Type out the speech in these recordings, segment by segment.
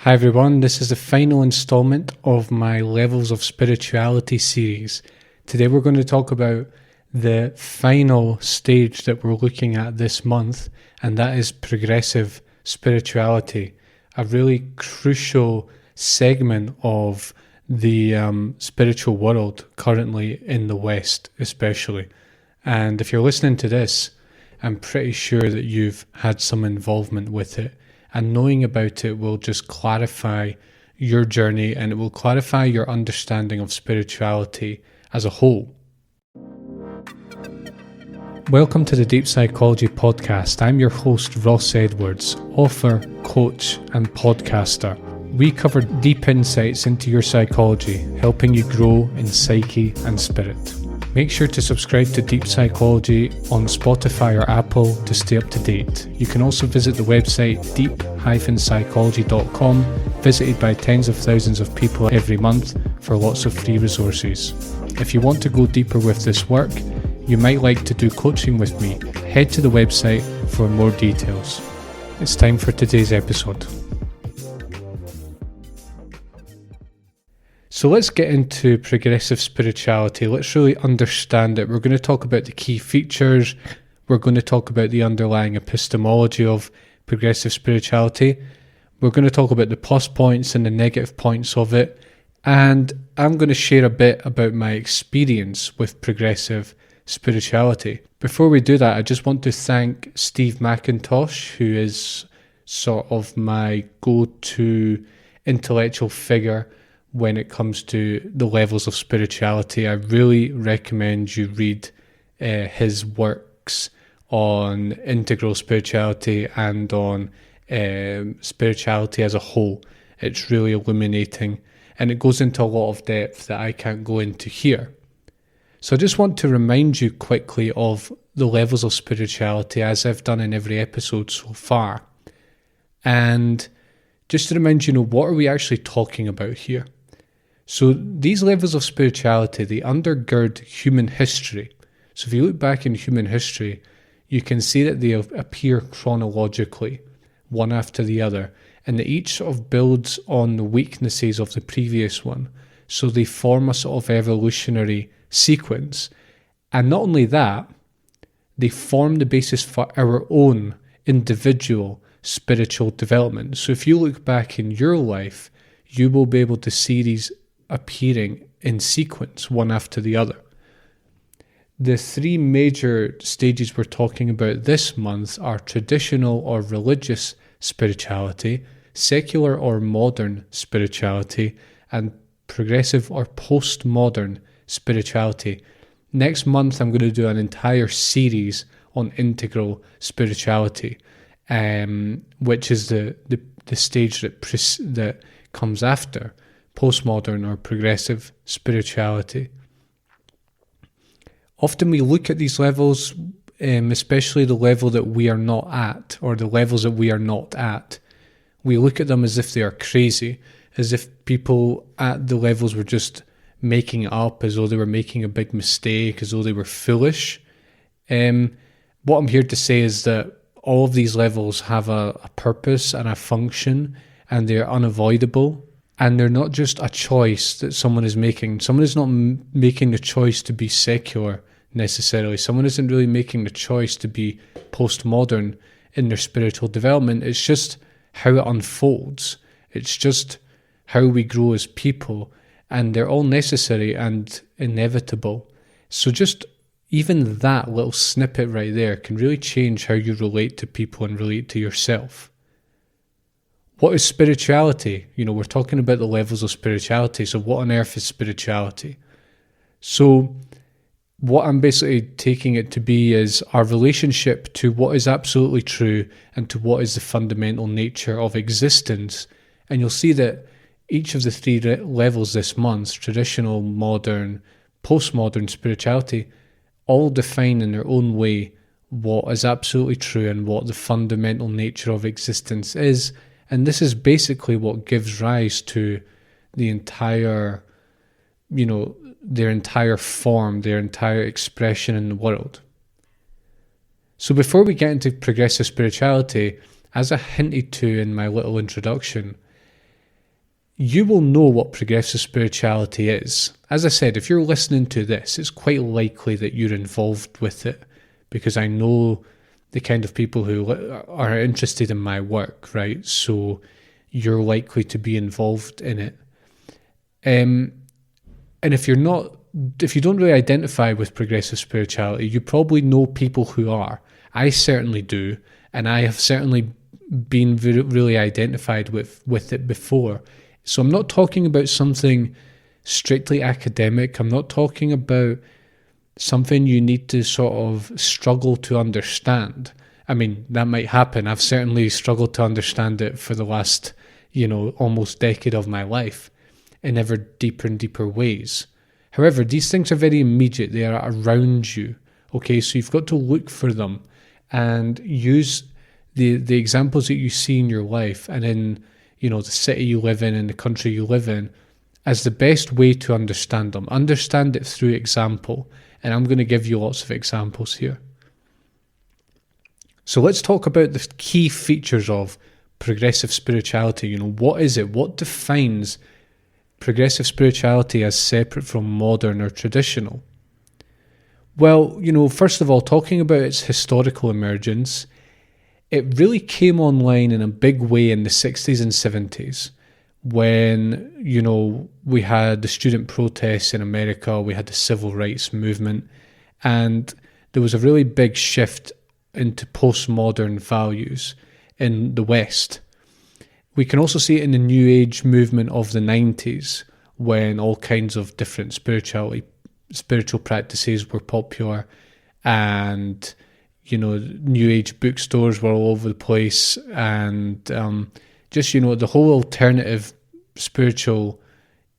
Hi everyone, this is the final installment of my Levels of Spirituality series. Today we're going to talk about the final stage that we're looking at this month, and that is progressive spirituality, a really crucial segment of the spiritual world currently in the West especially. And if you're listening to this, I'm pretty sure that you've had some involvement with it. And knowing about it will just clarify your journey, and it will clarify your understanding of spirituality as a whole. Welcome to the Deep Psychology Podcast. I'm your host, Ross Edwards, author, coach, and podcaster. We cover deep insights into your psychology, helping you grow in psyche and spirit. Make sure to subscribe to Deep Psychology on Spotify or Apple to stay up to date. You can also visit the website deep-psychology.com, visited by tens of thousands of people every month for lots of free resources. If you want to go deeper with this work, you might like to do coaching with me, head to the website for more details. It's time for today's episode. So let's get into progressive spirituality. Let's really understand it. We're going to talk about the key features. We're going to talk about the underlying epistemology of progressive spirituality. We're going to talk about the plus points and the negative points of it. And I'm going to share a bit about my experience with progressive spirituality. Before we do that, I just want to thank Steve McIntosh, who is sort of my go-to intellectual figure when it comes to the levels of spirituality. I really recommend you read his works on integral spirituality and on spirituality as a whole. It's really illuminating, and it goes into a lot of depth that I can't go into here. So I just want to remind you quickly of the levels of spirituality, as I've done in every episode so far. And just to remind you, what are we actually talking about here? So these levels of spirituality, they undergird human history. So if you look back in human history, you can see that they appear chronologically, one after the other, and that each sort of builds on the weaknesses of the previous one. So they form a sort of evolutionary sequence. And not only that, they form the basis for our own individual spiritual development. So if you look back in your life, you will be able to see these appearing in sequence, one after the other. The three major stages we're talking about this month are traditional or religious spirituality, secular or modern spirituality, and progressive or postmodern spirituality. Next month, I'm going to do an entire series on integral spirituality, which is the stage that comes after postmodern or progressive spirituality. Often we look at these levels, especially the level that we are not at, or the levels that we are not at. We look at them as if they are crazy, as if people at the levels were just making it up, as though they were making a big mistake, as though they were foolish. What I'm here to say is that all of these levels have a purpose and a function, and they're unavoidable. And they're not just a choice that someone is making. Someone is not making the choice to be secular necessarily. Someone isn't really making the choice to be postmodern in their spiritual development. It's just how it unfolds. It's just how we grow as people. And they're all necessary and inevitable. So just even that little snippet right there can really change how you relate to people and relate to yourself. What is spirituality? We're talking about the levels of spirituality. So what on earth is spirituality? So what I'm basically taking it to be is our relationship to what is absolutely true and to what is the fundamental nature of existence. And you'll see that each of the three levels this month, traditional, modern, postmodern spirituality, all define in their own way what is absolutely true and what the fundamental nature of existence is. And this is basically what gives rise to the entire, their entire form, their entire expression in the world. So before we get into progressive spirituality, as I hinted to in my little introduction, you will know what progressive spirituality is. As I said, if you're listening to this, it's quite likely that you're involved with it, because I know the kind of people who are interested in my work, right? So you're likely to be involved in it. And if you don't really identify with progressive spirituality, you probably know people who are. I certainly do, and I have certainly been really identified with it before. So I'm not talking about something strictly academic. I'm not talking about something you need to sort of struggle to understand. I mean, that might happen. I've certainly struggled to understand it for the last, almost decade of my life in ever deeper and deeper ways. However, these things are very immediate. They are around you. Okay, so you've got to look for them and use the examples that you see in your life and in, the city you live in and the country you live in as the best way to understand them. Understand it through example. And I'm going to give you lots of examples here. So let's talk about the key features of progressive spirituality. What is it? What defines progressive spirituality as separate from modern or traditional? Well, first of all, talking about its historical emergence, it really came online in a big way in the 60s and 70s when, we had the student protests in America, we had the civil rights movement, and there was a really big shift into postmodern values in the West. We can also see it in the New Age movement of the 90s when all kinds of different spiritual practices were popular, and New Age bookstores were all over the place, and just the whole alternative spiritual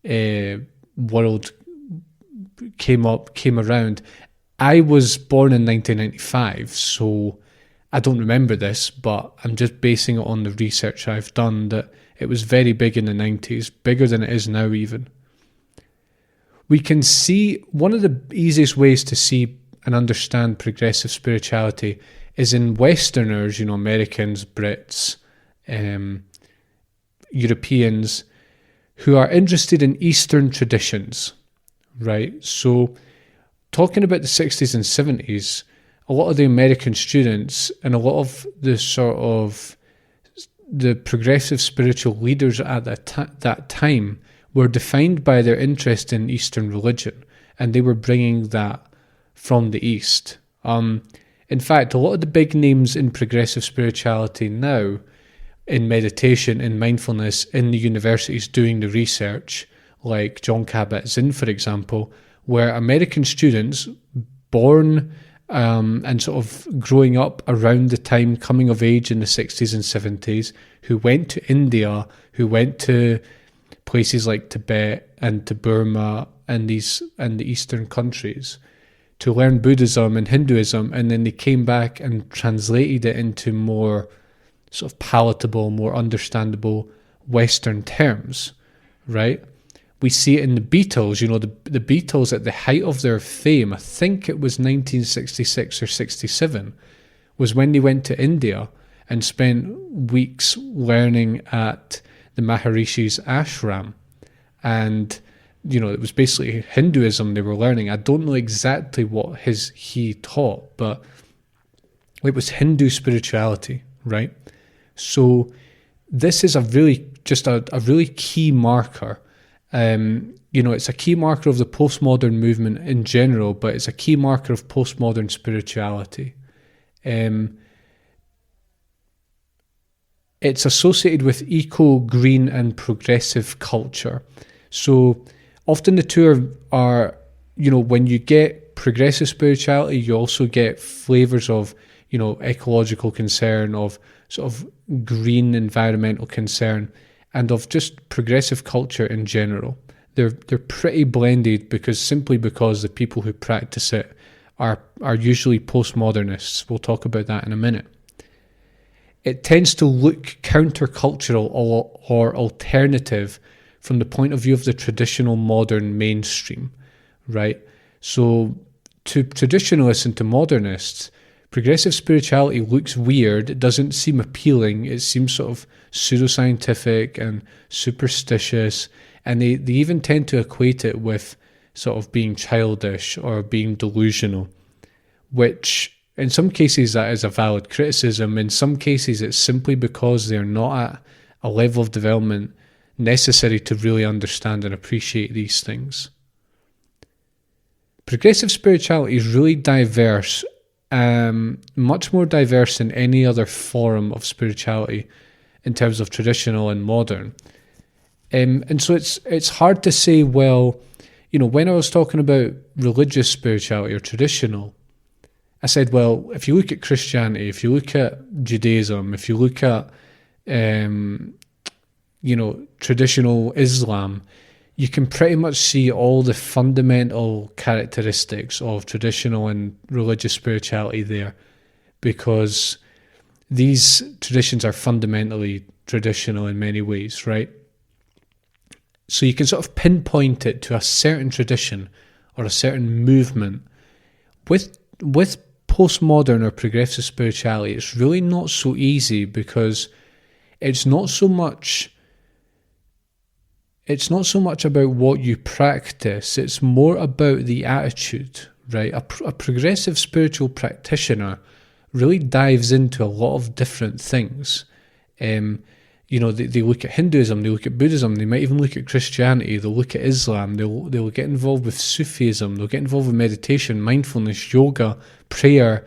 world came around. I was born in 1995, so I don't remember this, but I'm just basing it on the research I've done, that it was very big in the 90s, bigger than it is now even. We can see one of the easiest ways to see and understand progressive spirituality is in Westerners, Americans, Brits, Europeans, who are interested in Eastern traditions, right? So talking about the 60s and 70s, a lot of the American students and a lot of the sort of the progressive spiritual leaders at that time were defined by their interest in Eastern religion, and they were bringing that from the East. In fact, a lot of the big names in progressive spirituality now, in meditation, in mindfulness, in the universities doing the research, like Jon Kabat-Zinn, for example, were American students born and sort of growing up around the time coming of age in the 60s and 70s, who went to India, who went to places like Tibet and to Burma and the Eastern countries to learn Buddhism and Hinduism, and then they came back and translated it into more sort of palatable, more understandable Western terms, right? We see it in the Beatles. The Beatles at the height of their fame, I think it was 1966 or 67, was when they went to India and spent weeks learning at the Maharishi's ashram. And, it was basically Hinduism they were learning. I don't know exactly what he taught, but it was Hindu spirituality, right? So this is a really key marker. It's a key marker of the postmodern movement in general, but it's a key marker of postmodern spirituality. It's associated with eco, green, and progressive culture. So often the two are when you get progressive spirituality, you also get flavors of, ecological concern, of sort of green environmental concern, and of just progressive culture in general. They're pretty blended because the people who practice it are usually postmodernists. We'll talk about that in a minute. It tends to look countercultural or alternative from the point of view of the traditional modern mainstream, right? So to traditionalists and to modernists, Progressive spirituality looks weird. It doesn't seem appealing. It seems sort of pseudoscientific and superstitious. And they even tend to equate it with sort of being childish or being delusional, which in some cases that is a valid criticism. In some cases it's simply because they're not at a level of development necessary to really understand and appreciate these things. Progressive spirituality is really diverse, much more diverse than any other form of spirituality in terms of traditional and modern. And so it's hard to say, well, when I was talking about religious spirituality or traditional, I said, well, if you look at Christianity, if you look at Judaism, if you look at, traditional Islam, you can pretty much see all the fundamental characteristics of traditional and religious spirituality there, because these traditions are fundamentally traditional in many ways, right? So you can sort of pinpoint it to a certain tradition or a certain movement. With postmodern or progressive spirituality, it's really not so easy, because it's not so much about what you practice, it's more about the attitude, right? A progressive spiritual practitioner really dives into a lot of different things. They look at Hinduism, they look at Buddhism, they might even look at Christianity, they'll look at Islam, they'll get involved with Sufism, they'll get involved with meditation, mindfulness, yoga, prayer.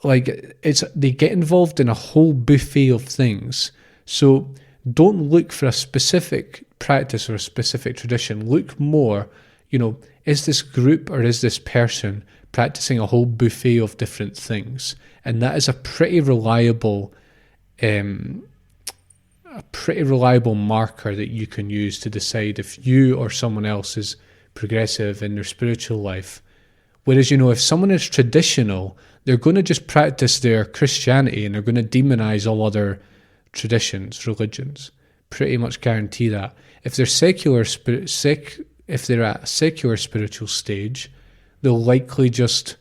They get involved in a whole buffet of things. So don't look for a specific practice or a specific tradition. Look more, is this group or is this person practicing a whole buffet of different things? And that is a pretty reliable marker that you can use to decide if you or someone else is progressive in their spiritual life. Whereas, if someone is traditional, they're going to just practice their Christianity and they're going to demonize all other traditions, religions. Pretty much guarantee that. If they're if they're at a secular spiritual stage, they'll likely just,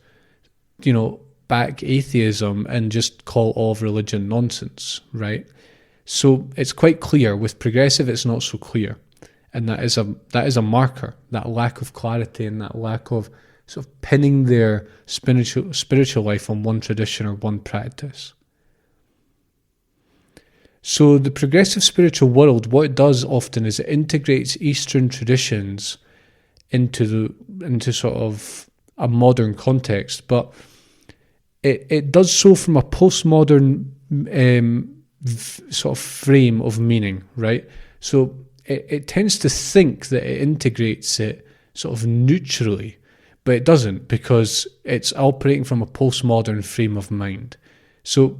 back atheism and just call all of religion nonsense, right? So it's quite clear. With progressive, it's not so clear, and that is a marker. That lack of clarity and that lack of sort of pinning their spiritual life on one tradition or one practice. So the progressive spiritual world, what it does often is it integrates Eastern traditions into sort of a modern context, but it does so from a postmodern sort of frame of meaning, right? So it tends to think that it integrates it sort of neutrally, but it doesn't, because it's operating from a postmodern frame of mind. So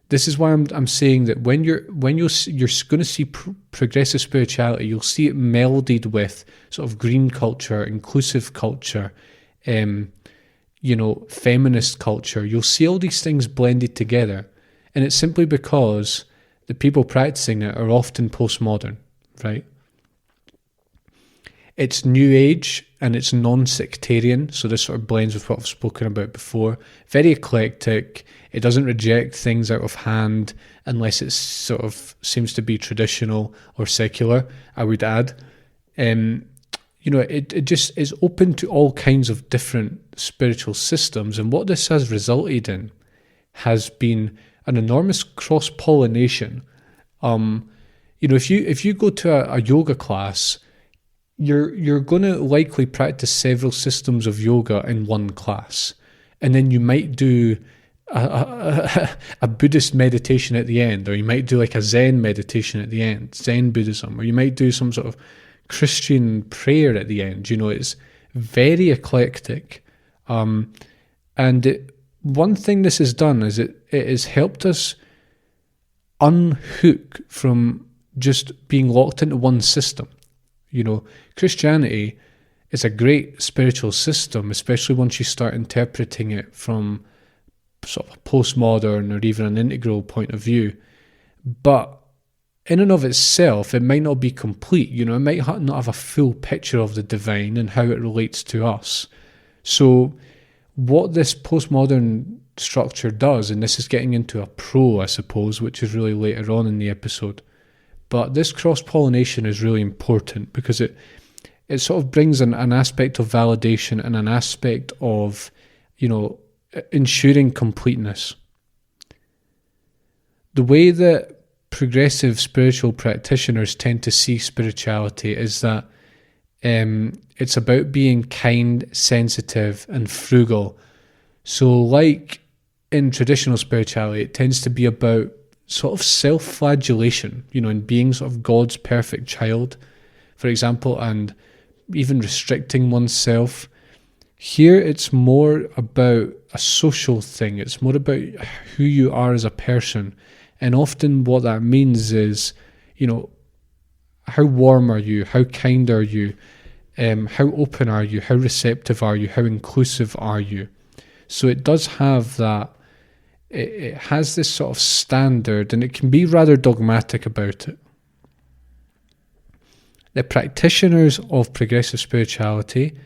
this is why I'm saying that when you're going to see progressive spirituality, you'll see it melded with sort of green culture, inclusive culture, feminist culture. You'll see all these things blended together, and it's simply because the people practicing it are often postmodern, right? It's new age and it's non-sectarian, so this sort of blends with what I've spoken about before. Very eclectic. It doesn't reject things out of hand unless it sort of seems to be traditional or secular, I would add. It just is open to all kinds of different spiritual systems, and what this has resulted in has been an enormous cross-pollination. If you go to a yoga class, you're going to likely practice several systems of yoga in one class, and then you might do a Buddhist meditation at the end, or you might do like a Zen meditation at the end, Zen Buddhism, or you might do some sort of Christian prayer at the end. It's very eclectic, and one thing this has done is it has helped us unhook from just being locked into one system. Christianity is a great spiritual system, especially once you start interpreting it from sort of a postmodern or even an integral point of view. But in and of itself, it might not be complete. It might not have a full picture of the divine and how it relates to us. So what this postmodern structure does, and this is getting into a pro, I suppose, which is really later on in the episode. But this cross-pollination is really important because it sort of brings an aspect of validation and an aspect of, ensuring completeness. The way that progressive spiritual practitioners tend to see spirituality is that it's about being kind, sensitive, and frugal. So like in traditional spirituality, it tends to be about sort of self-flagellation, and being sort of God's perfect child, for example, and even restricting oneself. Here it's more about a social thing. It's more about who you are as a person. And often what that means is, how warm are you? How kind are you? How open are you? How receptive are you? How inclusive are you? So it does have that. It has this sort of standard, and it can be rather dogmatic about it. The practitioners of progressive spirituality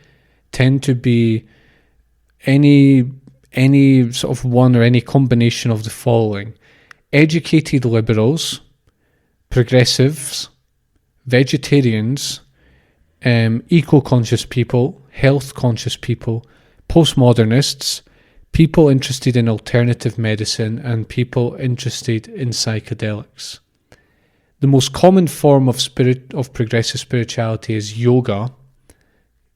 tend to be any sort of one or any combination of the following: educated liberals, progressives, vegetarians, eco-conscious people, health-conscious people, postmodernists, people interested in alternative medicine, and people interested in psychedelics. The most common form of progressive spirituality is yoga.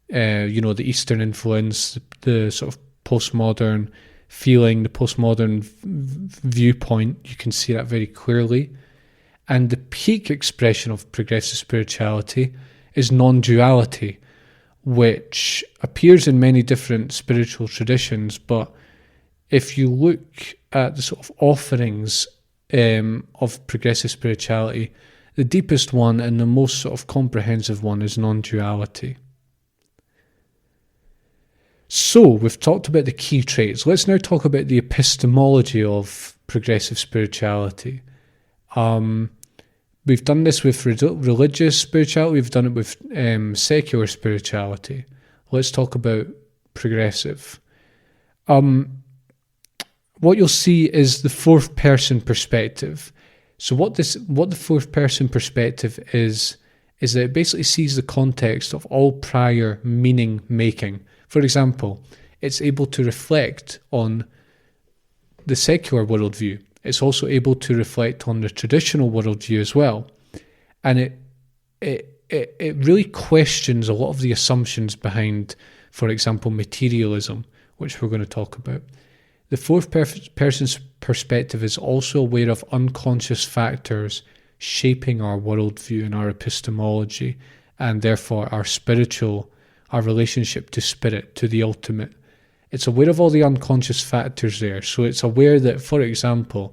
The Eastern influence, the sort of postmodern feeling, the postmodern viewpoint. You can see that very clearly. And the peak expression of progressive spirituality is non-duality, which appears in many different spiritual traditions, but if you look at the sort of offerings of progressive spirituality, the deepest one and the most sort of comprehensive one is non-duality. So we've talked about the key traits. Let's now talk about the epistemology of progressive spirituality. We've done this with religious spirituality. We've done it with secular spirituality. Let's talk about progressive. What you'll see is the fourth person perspective. So what the fourth person perspective is that it basically sees the context of all prior meaning making. For example, it's able to reflect on the secular worldview. It's also able to reflect on the traditional worldview as well. And it really questions a lot of the assumptions behind, for example, materialism, which we're going to talk about. The fourth person's perspective is also aware of unconscious factors shaping our worldview and our epistemology, and therefore our relationship to spirit, to the ultimate. It's aware of all the unconscious factors there. So it's aware that, for example,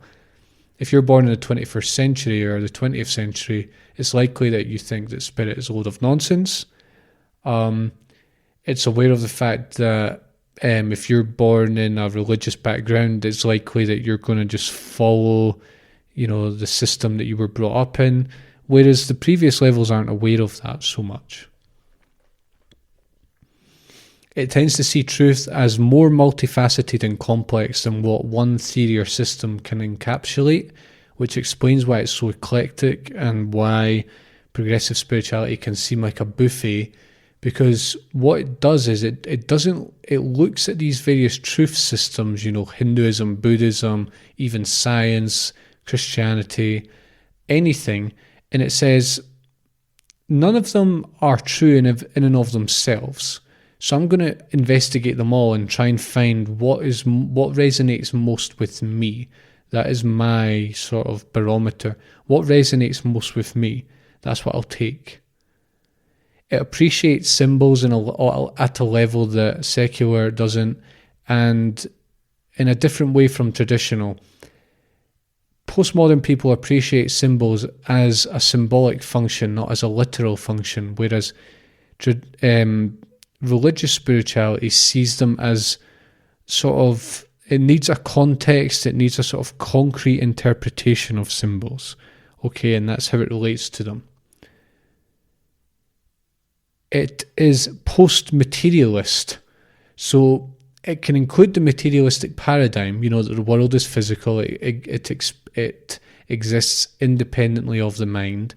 if you're born in the 21st century or the 20th century, it's likely that you think that spirit is a load of nonsense. It's aware of the fact that if you're born in a religious background, it's likely that you're going to just follow, the system that you were brought up in, whereas the previous levels aren't aware of that so much. It tends to see truth as more multifaceted and complex than what one theory or system can encapsulate, which explains why it's so eclectic and why progressive spirituality can seem like a buffet. Because what it does is it looks at these various truth systems, Hinduism, Buddhism, even science, Christianity, anything, and it says none of them are true in and of themselves. So I'm going to investigate them all and try and find what resonates most with me. That is my sort of barometer. What resonates most with me? That's what I'll take. It appreciates symbols at a level that secular doesn't, and in a different way from traditional. Postmodern people appreciate symbols as a symbolic function, not as a literal function, whereas religious spirituality sees them as sort of, it needs a context, it needs a sort of concrete interpretation of symbols. Okay, and that's how it relates to them. It is post-materialist. So it can include the materialistic paradigm, that the world is physical, it exists independently of the mind,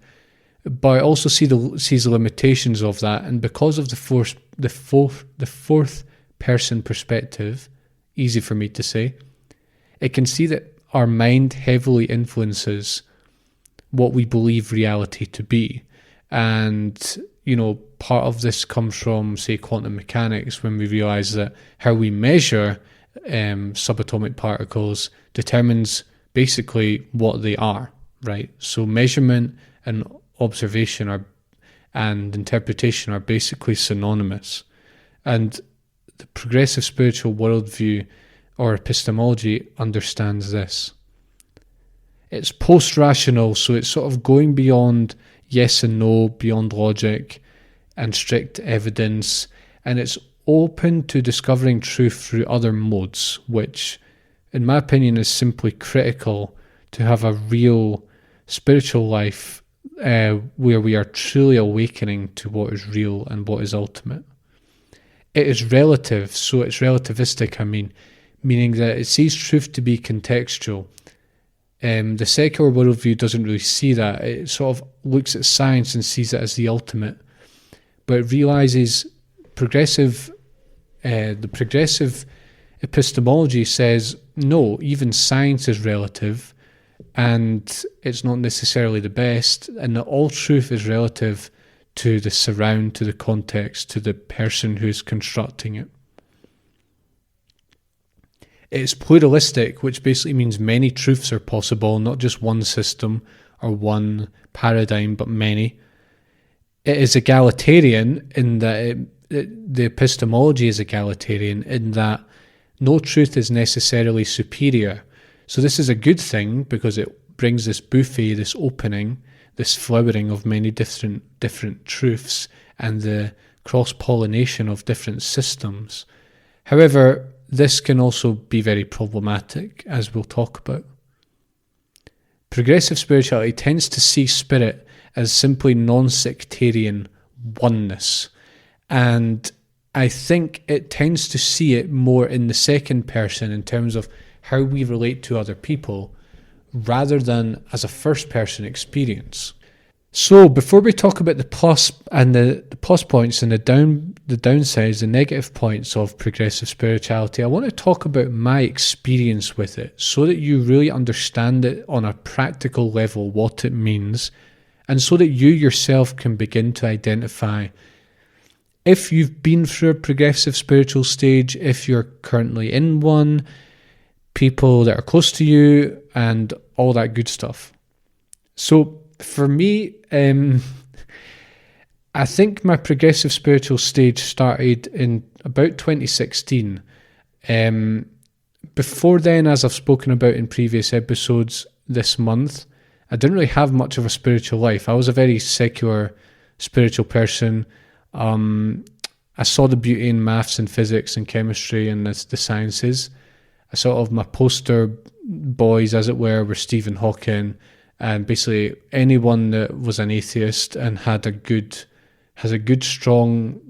but I also sees the limitations of that, and because of the fourth person perspective, easy for me to say, it can see that our mind heavily influences what we believe reality to be. And, part of this comes from, say, quantum mechanics, when we realize that how we measure subatomic particles determines basically what they are, right? So measurement and observation and interpretation are basically synonymous. And the progressive spiritual worldview or epistemology understands this. It's post-rational, so it's sort of going beyond yes and no, beyond logic and strict evidence, and it's open to discovering truth through other modes, which, in my opinion, is simply critical to have a real spiritual life where we are truly awakening to what is real and what is ultimate. It is relative, so it's relativistic, meaning that it sees truth to be contextual. The secular worldview doesn't really see that. It sort of looks at science and sees it as the ultimate, but it realizes the progressive epistemology says, no, even science is relative, and it's not necessarily the best, and that all truth is relative to the surround, to the context, to the person who's constructing it. It's pluralistic, which basically means many truths are possible, not just one system or one paradigm, but many. It is egalitarian in that the epistemology is egalitarian in that no truth is necessarily superior. So this is a good thing because it brings this buffet, this opening, this flowering of many different truths and the cross-pollination of different systems. However, this can also be very problematic, as we'll talk about. Progressive spirituality tends to see spirit as simply non-sectarian oneness, and I think it tends to see it more in the second person in terms of how we relate to other people, rather than as a first-person experience. So before we talk about the plus and the plus points and the downsides, the negative points of progressive spirituality, I want to talk about my experience with it so that you really understand it on a practical level, what it means, and so that you yourself can begin to identify if you've been through a progressive spiritual stage, if you're currently in one, people that are close to you, and all that good stuff. So for me, I think my progressive spiritual stage started in about 2016. Before then, as I've spoken about in previous episodes this month, I didn't really have much of a spiritual life. I was a very secular spiritual person. I saw the beauty in maths and physics and chemistry and the sciences. I sort of, my poster boys, as it were Stephen Hawking, and basically anyone that was an atheist and has a good, strong,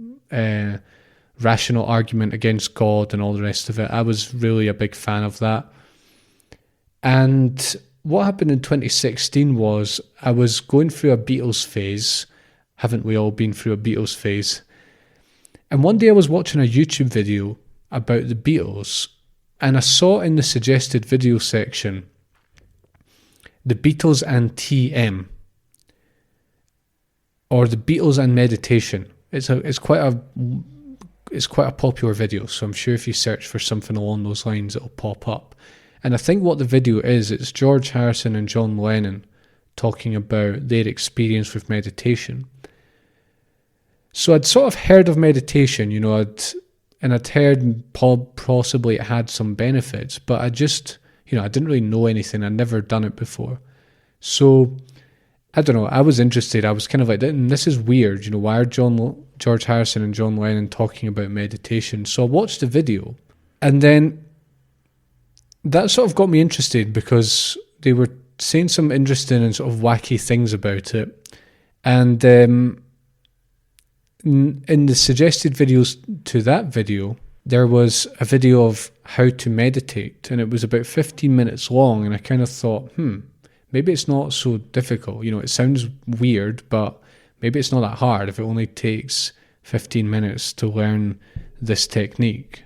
rational argument against God and all the rest of it. I was really a big fan of that. And what happened in 2016 was I was going through a Beatles phase. Haven't we all been through a Beatles phase? And one day I was watching a YouTube video about the Beatles, and I saw in the suggested video section the Beatles and TM, or the Beatles and meditation. It's quite a popular video, so I'm sure if you search for something along those lines, it'll pop up. And I think what the video is, it's George Harrison and John Lennon talking about their experience with meditation. So I'd sort of heard of meditation, I'd heard possibly it had some benefits, but I just, I didn't really know anything. I'd never done it before. So, I don't know, I was interested. I was kind of like, this is weird, why are George Harrison and John Lennon talking about meditation? So I watched the video, and then that sort of got me interested because they were saying some interesting and sort of wacky things about it. And in the suggested videos to that video, there was a video of how to meditate, and it was about 15 minutes long, and I kind of thought, maybe it's not so difficult. You know, it sounds weird, but maybe it's not that hard if it only takes 15 minutes to learn this technique.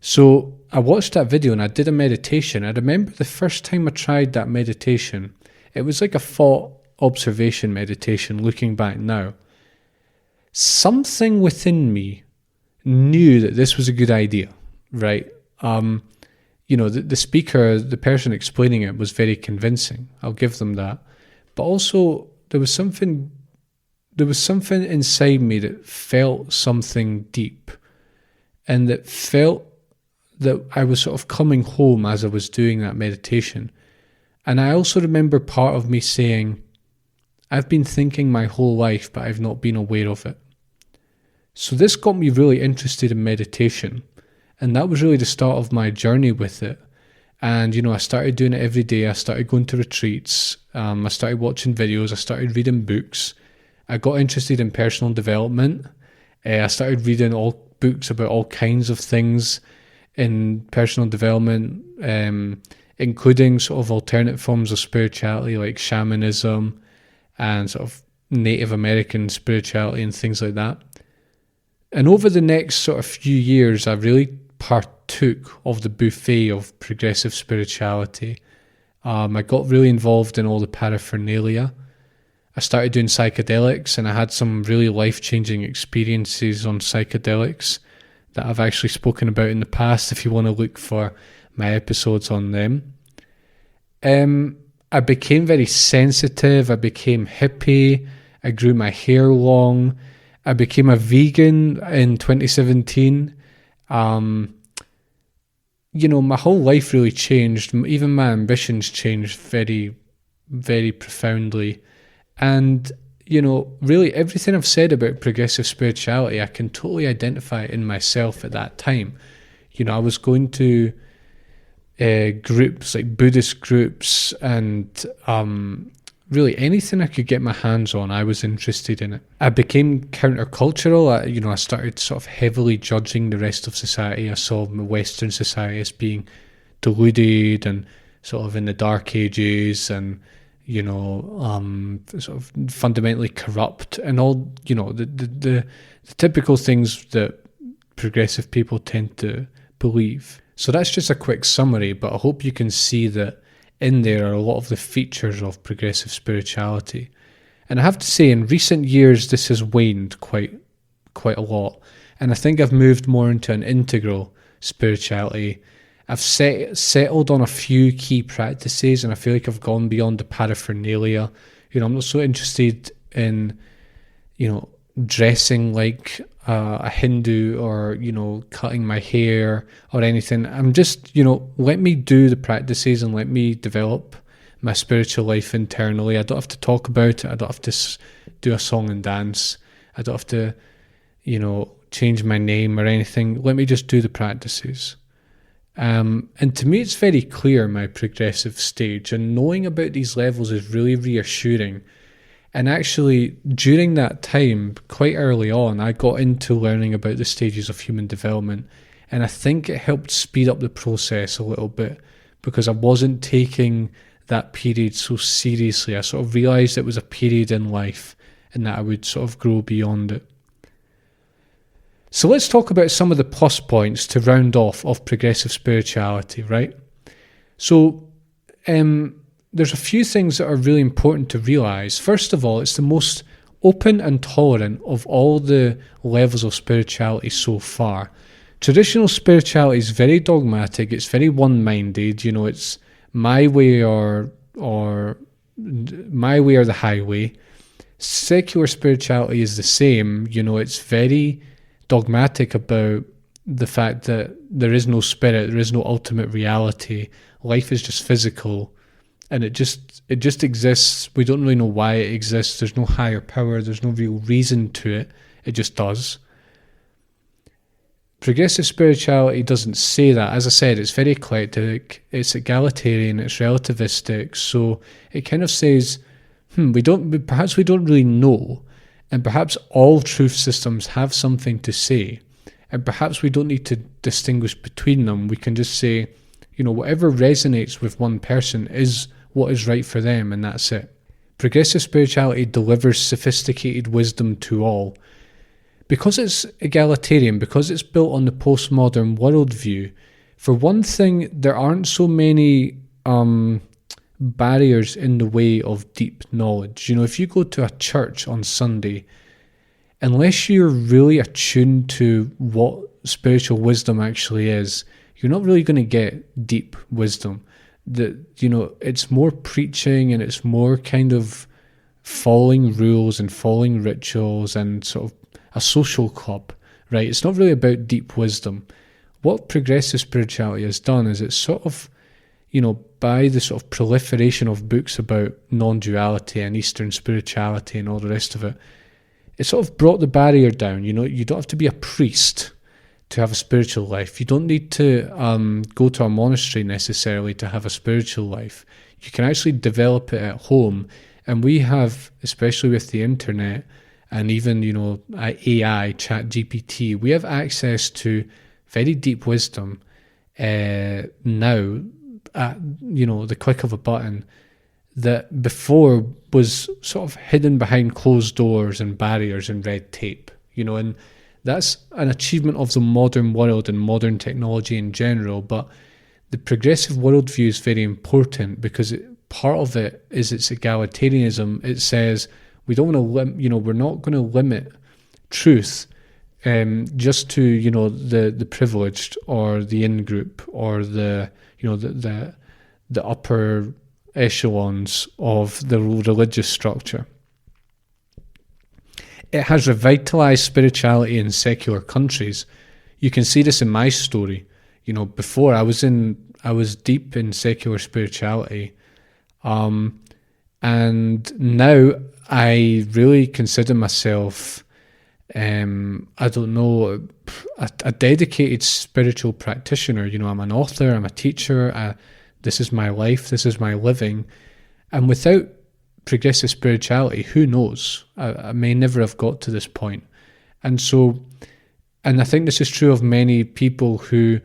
So I watched that video and I did a meditation. I remember the first time I tried that meditation, it was like a thought observation meditation. Looking back now, something within me knew that this was a good idea, right? You know, the speaker, the person explaining it was very convincing. I'll give them that. But also there was something inside me that felt something deep, and that felt that I was sort of coming home as I was doing that meditation. And I also remember part of me saying, I've been thinking my whole life, but I've not been aware of it. So this got me really interested in meditation. And that was really the start of my journey with it. And, you know, I started doing it every day. I started going to retreats. I started watching videos. I started reading books. I got interested in personal development. I started reading all books about all kinds of things in personal development, including sort of alternate forms of spirituality like shamanism and sort of Native American spirituality and things like that. And over the next sort of few years, I really partook of the buffet of progressive spirituality. I got really involved in all the paraphernalia. I started doing psychedelics, and I had some really life-changing experiences on psychedelics that I've actually spoken about in the past if you want to look for my episodes on them. I became very sensitive. I became hippie. I grew my hair long. I became a vegan in 2017. You know, my whole life really changed. Even my ambitions changed very, very profoundly. And, you know, really everything I've said about progressive spirituality, I can totally identify in myself at that time. You know, I was going to groups like Buddhist groups, and really anything I could get my hands on, I was interested in it. I became countercultural. I started sort of heavily judging the rest of society. I saw Western society as being deluded and sort of in the dark ages, and you know, sort of fundamentally corrupt, and all, you know, the typical things that progressive people tend to believe. So that's just a quick summary, but I hope you can see that in there are a lot of the features of progressive spirituality. And I have to say, in recent years, this has waned quite a lot. And I think I've moved more into an integral spirituality. I've settled on a few key practices, and I feel like I've gone beyond the paraphernalia. You know, I'm not so interested in, you know, dressing like a Hindu, or, you know, cutting my hair or anything. I'm just, you know, let me do the practices and let me develop my spiritual life internally. I don't have to talk about it. I don't have to do a song and dance. I don't have to, you know, change my name or anything. Let me just do the practices. And to me, it's very clear, my progressive stage, and knowing about these levels is really reassuring. And actually, during that time, quite early on, I got into learning about the stages of human development. And I think it helped speed up the process a little bit, because I wasn't taking that period so seriously. I sort of realised it was a period in life and that I would sort of grow beyond it. So let's talk about some of the plus points to round off of progressive spirituality, right? So there's a few things that are really important to realise. First of all, it's the most open and tolerant of all the levels of spirituality so far. Traditional spirituality is very dogmatic. It's very one-minded. You know, it's my way or my way or the highway. Secular spirituality is the same. You know, it's very dogmatic about the fact that there is no spirit, there is no ultimate reality. Life is just physical, and it just exists. We don't really know why it exists. There's no higher power. There's no real reason to it. It just does. Progressive spirituality doesn't say that. As I said, it's very eclectic, it's egalitarian, it's relativistic. So it kind of says, perhaps we don't really know, and perhaps all truth systems have something to say. And perhaps we don't need to distinguish between them. We can just say, whatever resonates with one person is what is right for them, and that's it. Progressive spirituality delivers sophisticated wisdom to all. Because it's egalitarian, because it's built on the postmodern worldview, for one thing, there aren't so many barriers in the way of deep knowledge. If you go to a church on Sunday, unless you're really attuned to what spiritual wisdom actually is, you're not really going to get deep wisdom. It's more preaching, and it's more kind of following rules and following rituals and sort of a social club, right? It's not really about deep wisdom. What progressive spirituality has done is it's sort of, by the sort of proliferation of books about non-duality and Eastern spirituality and all the rest of it, it sort of brought the barrier down. You don't have to be a priest to have a spiritual life. You don't need to go to a monastery necessarily to have a spiritual life. You can actually develop it at home. And we have, especially with the internet and even, AI, ChatGPT, we have access to very deep wisdom now at, the click of a button that before was sort of hidden behind closed doors and barriers and red tape, and that's an achievement of the modern world and modern technology in general. But the progressive worldview is very important because part of it is its egalitarianism. It says we don't want to we're not going to limit truth just to the privileged or the in-group or the upper echelons of the religious structure. It has revitalized spirituality in secular countries. You can see this in my story. Before I was deep in secular spirituality, and now I really consider myself a dedicated spiritual practitioner. I'm an author, I'm a teacher, this is my life, this is my living. And without progressive spirituality, who knows? I may never have got to this point. And I think this is true of many people who,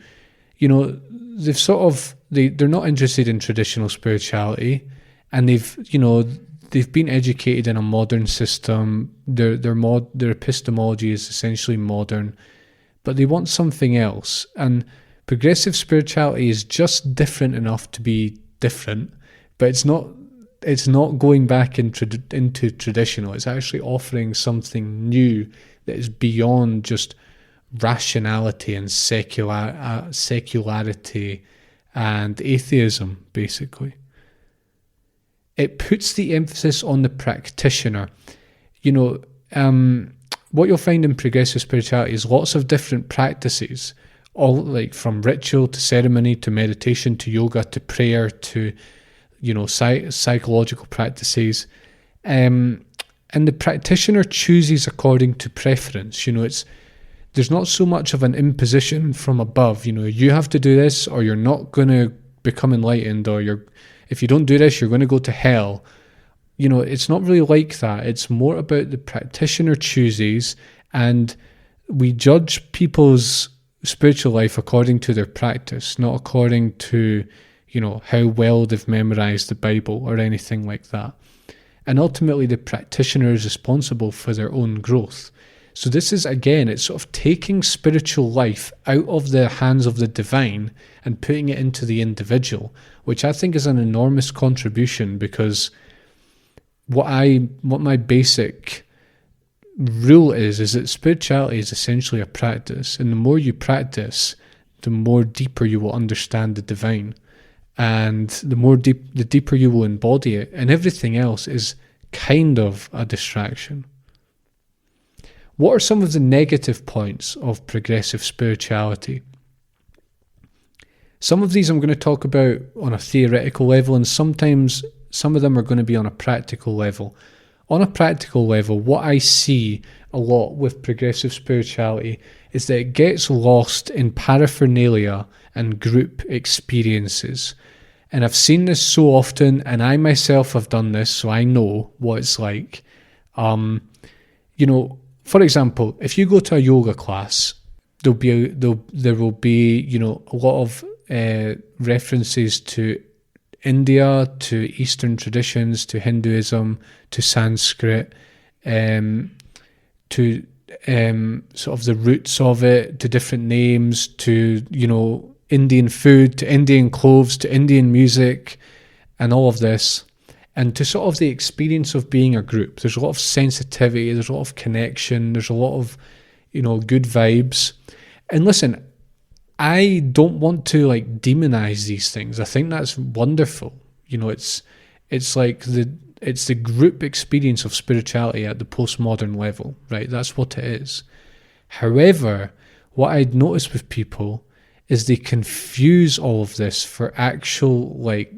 they've they're not interested in traditional spirituality, and they've been educated in a modern system. Their epistemology is essentially modern, but they want something else. And progressive spirituality is just different enough to be different, but it's not going back into traditional. It's actually offering something new that is beyond just rationality and secularity and atheism, basically. It puts the emphasis on the practitioner. What you'll find in progressive spirituality is lots of different practices, all like from ritual to ceremony to meditation to yoga to prayer to psychological practices, and the practitioner chooses according to preference. There's not so much of an imposition from above. You have to do this or you're not going to become enlightened, or if you don't do this, you're going to go to hell. It's not really like that. It's more about the practitioner chooses, and we judge people's spiritual life according to their practice, not according to how well they've memorized the Bible or anything like that. And ultimately, the practitioner is responsible for their own growth. So this is, again, it's sort of taking spiritual life out of the hands of the divine and putting it into the individual, which I think is an enormous contribution, because what my basic rule is that spirituality is essentially a practice, and the more you practice, the more deeper you will understand the divine, and the deeper you will embody it, and everything else is kind of a distraction. What are some of the negative points of progressive spirituality? Some of these I'm going to talk about on a theoretical level, and sometimes some of them are going to be on a practical level. On a practical level, what I see a lot with progressive spirituality is that it gets lost in paraphernalia and group experiences. And I've seen this so often, and I myself have done this, so I know what it's like. For example, if you go to a yoga class, there will be, you know, a lot of references to India, to Eastern traditions, to Hinduism, to Sanskrit, to sort of the roots of it, to different names, to, you know, Indian food, to Indian clothes, to Indian music, and all of this, and to sort of the experience of being a group. There's a lot of sensitivity, there's a lot of connection, there's a lot of, you know, good vibes. And listen, I don't want to like demonize these things. I think that's wonderful. You know, it's like it's the group experience of spirituality at the postmodern level, right? That's what it is. However, what I'd noticed with people is they confuse all of this for actual like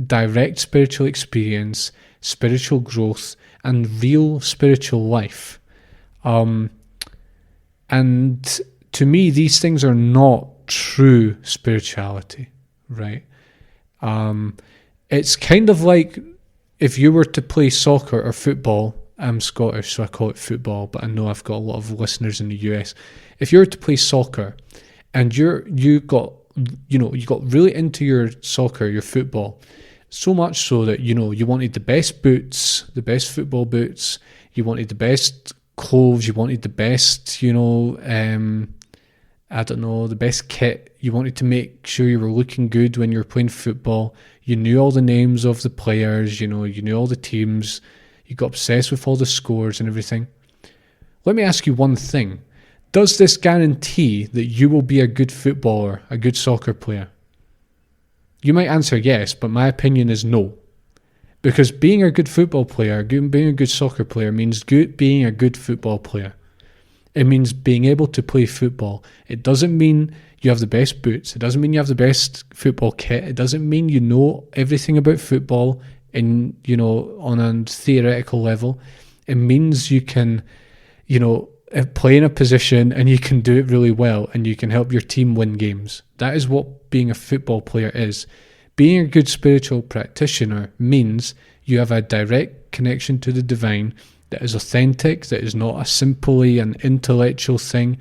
direct spiritual experience, spiritual growth, and real spiritual life. And to me, these things are not true spirituality, right? It's kind of like if you were to play soccer or football. I'm Scottish, so I call it football, but I know I've got a lot of listeners in the US. If you were to play soccer and you got really into your soccer, your football, so much so that, you know, you wanted the best boots, the best football boots, you wanted the best clothes, you wanted the best, you know, the best kit. You wanted to make sure you were looking good when you were playing football. You knew all the names of the players, you know, you knew all the teams. You got obsessed with all the scores and everything. Let me ask you one thing. Does this guarantee that you will be a good footballer, a good soccer player? You might answer yes, but my opinion is no. Because being a good football player, being a good soccer player means being a good football player. It means being able to play football. It doesn't mean you have the best boots. It doesn't mean you have the best football kit. It doesn't mean you know everything about football in, you know, on a theoretical level. It means you can, you know, play in a position and you can do it really well and you can help your team win games. That is what being a football player is. Being a good spiritual practitioner means you have a direct connection to the divine that is authentic, that is not a simply an intellectual thing.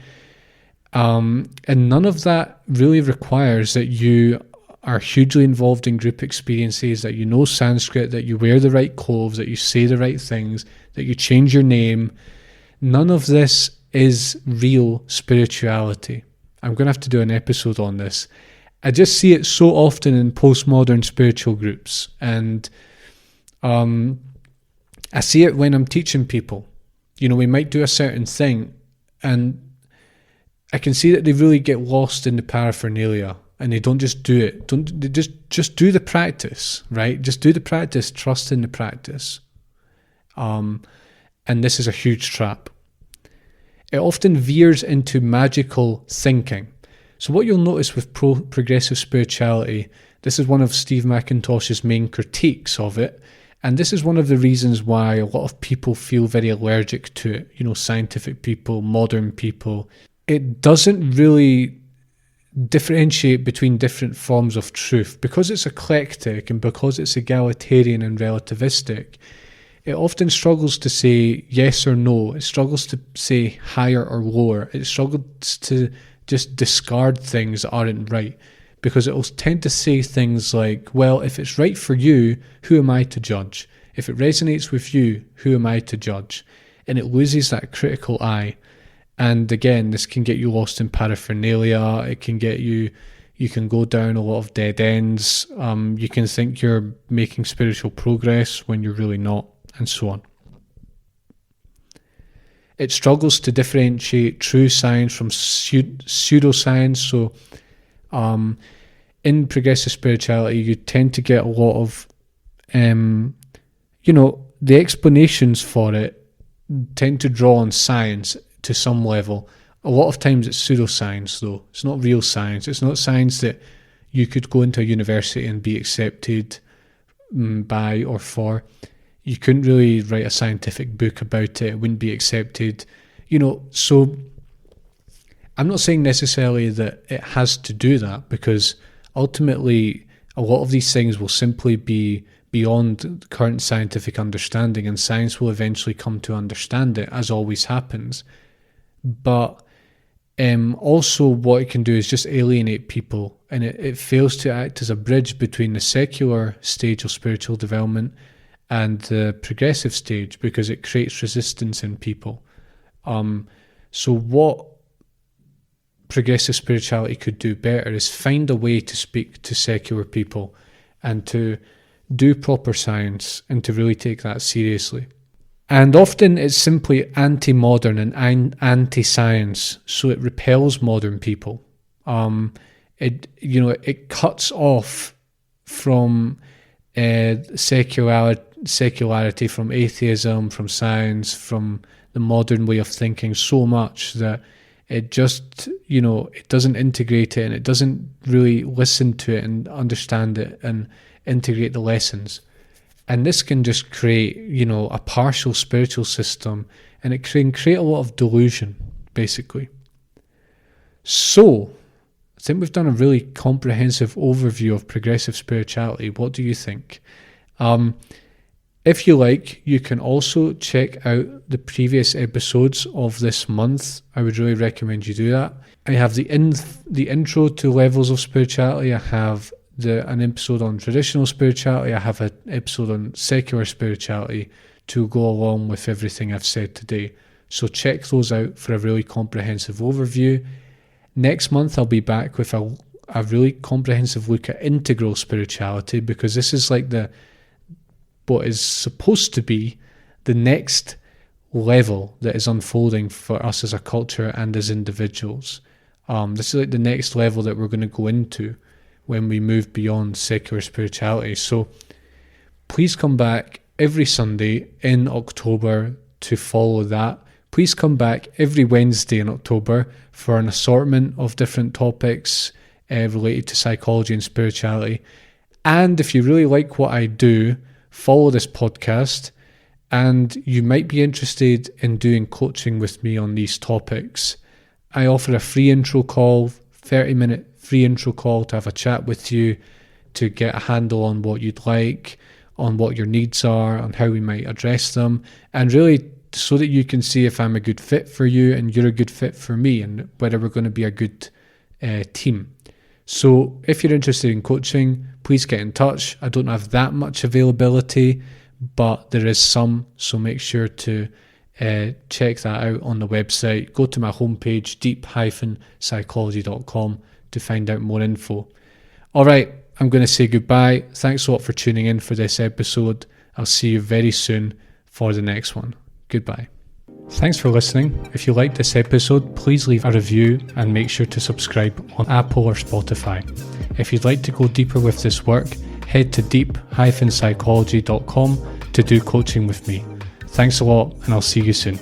And none of that really requires that you are hugely involved in group experiences, that you know Sanskrit, that you wear the right clothes, that you say the right things, that you change your name. None of this is real spirituality. I'm going to have to do an episode on this. I just see it so often in postmodern spiritual groups. And I see it when I'm teaching people. You know, we might do a certain thing and I can see that they really get lost in the paraphernalia and they don't just do it. They just do the practice, right? Just do the practice, trust in the practice. And this is a huge trap. It often veers into magical thinking. So what you'll notice with progressive spirituality, this is one of Steve McIntosh's main critiques of it, and this is one of the reasons why a lot of people feel very allergic to it, you know, scientific people, modern people. It doesn't really differentiate between different forms of truth. Because it's eclectic and because it's egalitarian and relativistic, it often struggles to say yes or no. It struggles to say higher or lower. It struggles to just discard things that aren't right, because it will tend to say things like, well, if it's right for you, who am I to judge? If it resonates with you, who am I to judge? And it loses that critical eye. And again, this can get you lost in paraphernalia. It can get you can go down a lot of dead ends. You can think you're making spiritual progress when you're really not, and so on. It struggles to differentiate true science from pseudoscience. So in progressive spirituality, you tend to get a lot of, the explanations for it tend to draw on science to some level. A lot of times it's pseudoscience, though. It's not real science. It's not science that you could go into a university and be accepted by or for. You couldn't really write a scientific book about it. It wouldn't be accepted. You know, so I'm not saying necessarily that it has to do that, because ultimately a lot of these things will simply be beyond current scientific understanding, and science will eventually come to understand it, as always happens. But Also, what it can do is just alienate people, and it fails to act as a bridge between the secular stage of spiritual development and the progressive stage, because it creates resistance in people. So what progressive spirituality could do better is find a way to speak to secular people and to do proper science and to really take that seriously. And often it's simply anti-modern and anti-science, so it repels modern people. It cuts off from secularity, from atheism, from science, from the modern way of thinking so much that it just, it doesn't integrate it, and it doesn't really listen to it and understand it and integrate the lessons. And this can just create, a partial spiritual system, and it can create a lot of delusion, basically. So, I think we've done a really comprehensive overview of progressive spirituality. What do you think? If you like, you can also check out the previous episodes of this month. I would really recommend you do that. I have the intro to levels of spirituality. I have an episode on traditional spirituality. I have an episode on secular spirituality to go along with everything I've said today. So check those out for a really comprehensive overview. Next month, I'll be back with a really comprehensive look at integral spirituality, because this is like what is supposed to be the next level that is unfolding for us as a culture and as individuals. This is like the next level that we're going to go into when we move beyond secular spirituality. So please come back every Sunday in October to follow that. Please come back every Wednesday in October for an assortment of different topics related to psychology and spirituality. And if you really like what I do, follow this podcast, and you might be interested in doing coaching with me on these topics. I offer a free intro call, 30-minute free intro call to have a chat with you, to get a handle on what you'd like, on what your needs are, on how we might address them, and really so that you can see if I'm a good fit for you and you're a good fit for me, and whether we're going to be a good team. So if you're interested in coaching, please get in touch. I don't have that much availability, but there is some, so make sure to check that out on the website. Go to my homepage, deep-psychology.com, to find out more info. All right, I'm going to say goodbye. Thanks a lot for tuning in for this episode. I'll see you very soon for the next one. Goodbye. Thanks for listening. If you liked this episode, please leave a review and make sure to subscribe on Apple or Spotify. If you'd like to go deeper with this work, head to deep-psychology.com to do coaching with me. Thanks a lot, and I'll see you soon.